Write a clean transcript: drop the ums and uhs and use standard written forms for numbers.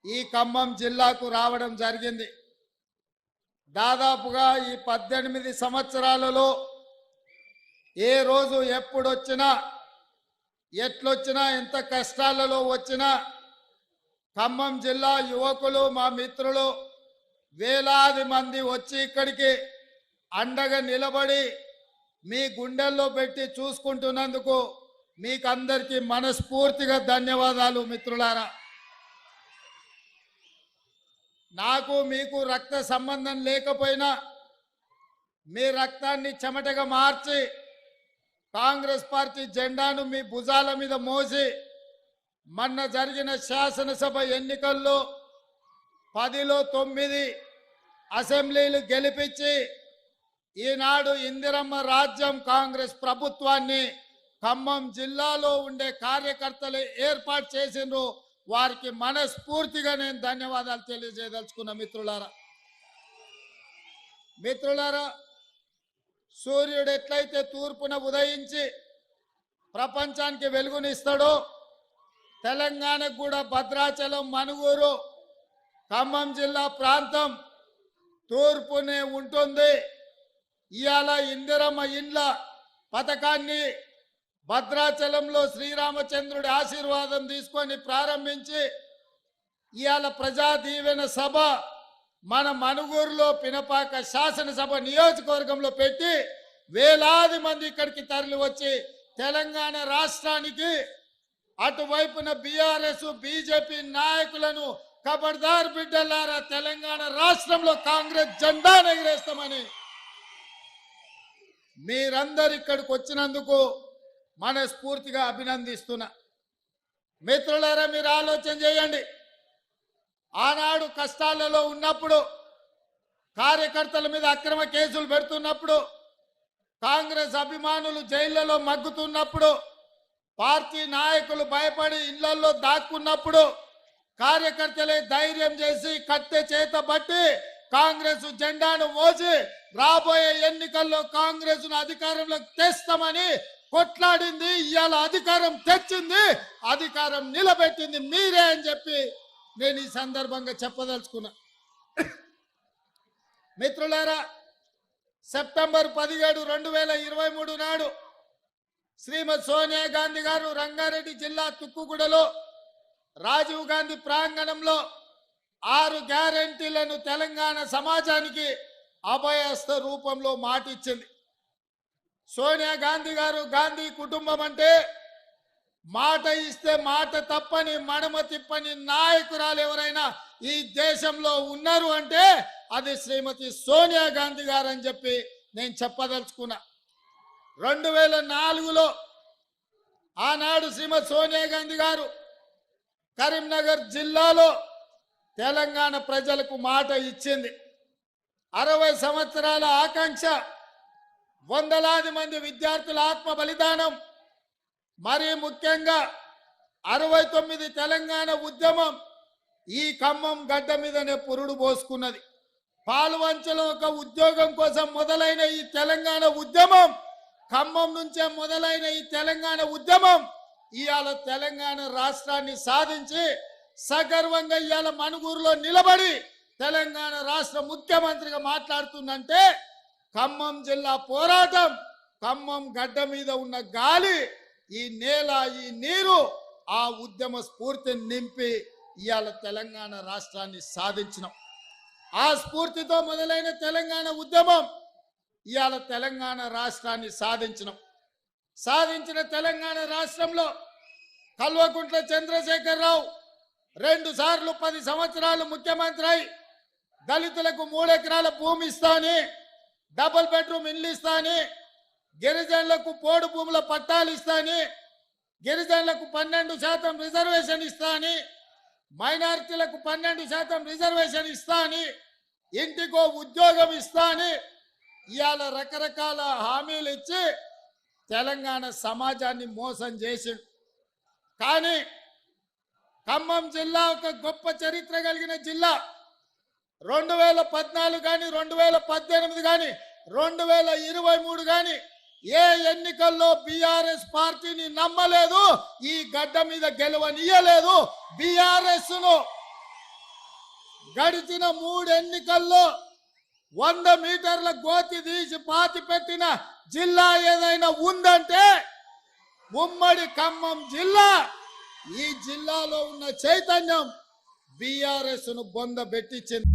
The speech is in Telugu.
ఈ ఖమ్మం జిల్లాకు రావడం జరిగింది. దాదాపుగా ఈ 18 సంవత్సరాలలో ఏ రోజు ఎప్పుడొచ్చినా ఎట్లొచ్చినా ఎంత కష్టాలలో వచ్చినా ఖమ్మం జిల్లా యువకులు మా మిత్రులు వేలాది మంది వచ్చి ఇక్కడికి అండగా నిలబడి మీ గుండెల్లో పెట్టి చూసుకుంటున్నందుకు మీకందరికీ మనస్ఫూర్తిగా ధన్యవాదాలు మిత్రులారా. నాకు మీకు రక్త సంబంధం లేకపోయినా మీ రక్తాన్ని చెమటగా మార్చి కాంగ్రెస్ పార్టీ జెండాను మీ భుజాల మీద మోసి మొన్న జరిగిన శాసనసభ ఎన్నికల్లో 10లో 9 అసెంబ్లీలు గెలిపించి ఈనాడు ఇందిరమ్మ రాజ్యం కాంగ్రెస్ ప్రభుత్వాన్ని ఖమ్మం జిల్లాలో ఉండే కార్యకర్తలు ఏర్పాటు చేసిండ్రు. వారికి మనస్ఫూర్తిగా నేను ధన్యవాదాలు తెలియజేయదలుచుకున్న మిత్రులారా, సూర్యుడు ఎట్లయితే తూర్పున ఉదయించి ప్రపంచానికి వెలుగునిస్తాడో తెలంగాణకు కూడా భద్రాచలం, మనుగూరు, ఖమ్మం జిల్లా ప్రాంతం తూర్పునే ఉంటుంది. ఇవాళ ఇందిరమ్మ ఇండ్ల పథకాన్ని భద్రాచలంలో శ్రీరామచంద్రుడి ఆశీర్వాదం తీసుకొని ప్రారంభించి ఇవాళ ప్రజా దీవెన సభ మన మనుగూరులో పినపాక శాసనసభ నియోజకవర్గంలో పెట్టి వేలాది మంది ఇక్కడికి తరలి వచ్చి తెలంగాణ రాష్ట్రానికి అటువైపున బీఆర్ఎస్ బీజేపీ నాయకులను ఖబర్దార్ బిడ్డలారా, తెలంగాణ రాష్ట్రంలో కాంగ్రెస్ జెండా ఎగరేస్తామని మీరందరు ఇక్కడికి వచ్చినందుకు మనస్ఫూర్తిగా అభినందిస్తున్నా. మిత్రులారా, మీరు ఆలోచన చేయండి. ఆనాడు కష్టాలలో ఉన్నప్పుడు కార్యకర్తల మీద అక్రమ కేసులు పెడుతున్నప్పుడు కాంగ్రెస్ అభిమానులు జైళ్లలో మగ్గుతున్నప్పుడు పార్టీ నాయకులు భయపడి ఇళ్లలో దాక్కున్నప్పుడు కార్యకర్తలే ధైర్యం చేసి కట్టె చేత బట్టి కాంగ్రెస్ జెండాను మోసి రాబోయే ఎన్నికల్లో కాంగ్రెస్ ను అధికారంలోకి తెస్తామని కొట్లాడింది. ఇవాళ అధికారం తెచ్చింది, అధికారం నిలబెట్టింది మీరే అని చెప్పి నేను ఈ సందర్భంగా చెప్పదలుచుకున్నా. మిత్రులారా, సెప్టెంబర్ 17, 2023 నాడు శ్రీమతి సోనియా గాంధీ గారు రంగారెడ్డి జిల్లా తుక్కుగూడలో రాజీవ్ గాంధీ ప్రాంగణంలో 6 గ్యారెంటీలను తెలంగాణ సమాజానికి అభయహస్త రూపంలో మాటిచ్చింది. సోనియా గాంధీ గారు, గాంధీ కుటుంబం అంటే మాట ఇస్తే మాట తప్పని మడమ తిప్పని నాయకురాలు ఎవరైనా ఈ దేశంలో ఉన్నారు అంటే అది శ్రీమతి సోనియా గాంధీ గారు అని చెప్పి నేను చెప్పదలుచుకున్నా. 2004లో ఆనాడు శ్రీమతి సోనియా గాంధీ గారు కరీంనగర్ జిల్లాలో తెలంగాణ ప్రజలకు మాట ఇచ్చింది. 60 సంవత్సరాల ఆకాంక్ష, వందలాది మంది విద్యార్థుల ఆత్మ బలిదానం, మరీ ముఖ్యంగా 69 తెలంగాణ ఉద్యమం ఈ ఖమ్మం గడ్డ మీదనే పురుడు పోసుకున్నది. పాల్వంచలో ఒక ఉద్యోగం కోసం మొదలైన ఈ తెలంగాణ ఉద్యమం, ఖమ్మం నుంచే మొదలైన ఈ తెలంగాణ ఉద్యమం ఇవాళ తెలంగాణ రాష్ట్రాన్ని సాధించి సగర్వంగా ఇవాళ మనుగూరులో నిలబడి తెలంగాణ రాష్ట్ర ముఖ్యమంత్రిగా మాట్లాడుతుందంటే ఖమ్మం జిల్లా పోరాటం, ఖమ్మం గడ్డ మీద ఉన్న గాలి, ఈ నేల, ఈ నీరు ఆ ఉద్యమ స్ఫూర్తిని నింపి ఇవాళ తెలంగాణ రాష్ట్రాన్ని సాధించినాం. ఆ స్ఫూర్తితో మొదలైన తెలంగాణ ఉద్యమం ఇవాళ తెలంగాణ రాష్ట్రాన్ని సాధించిన తెలంగాణ రాష్ట్రంలో కల్వకుంట్ల చంద్రశేఖరరావు 2 సార్లు 10 సంవత్సరాలు ముఖ్యమంత్రి అయి దళితులకు 3 ఎకరాల భూమి ఇస్తాని, డబుల్ బెడ్రూమ్ ఇల్లు ఇస్తాని, గిరిజనులకు పోడు భూముల పట్టాలు ఇస్తాని, గిరిజనులకు 12% రిజర్వేషన్ ఇస్తాని, మైనారిటీలకు 12% రిజర్వేషన్ ఇస్తాని, ఇంటికో ఉద్యోగం ఇస్తాని ఇవాళ రకరకాల హామీలు ఇచ్చి తెలంగాణ సమాజాన్ని మోసం చేసిండు. కానీ ఖమ్మం జిల్లా ఒక గొప్ప చరిత్ర కలిగిన జిల్లా. 2014 కానీ 2018 కానీ 2023 కానీ ఏ ఎన్నికల్లో బీఆర్ఎస్ పార్టీని నమ్మలేదు, ఈ గడ్డ మీద గెలవనియలేదు. బీఆర్ఎస్ ను గడిచిన 3 ఎన్నికల్లో 100 మీటర్ల గోతి తీసి పాతి పెట్టిన జిల్లా ఏదైనా ఉందంటే ఉమ్మడి ఖమ్మం జిల్లా. ఈ జిల్లాలో ఉన్న చైతన్యం బీఆర్ఎస్ ను బొంద పెట్టించింది.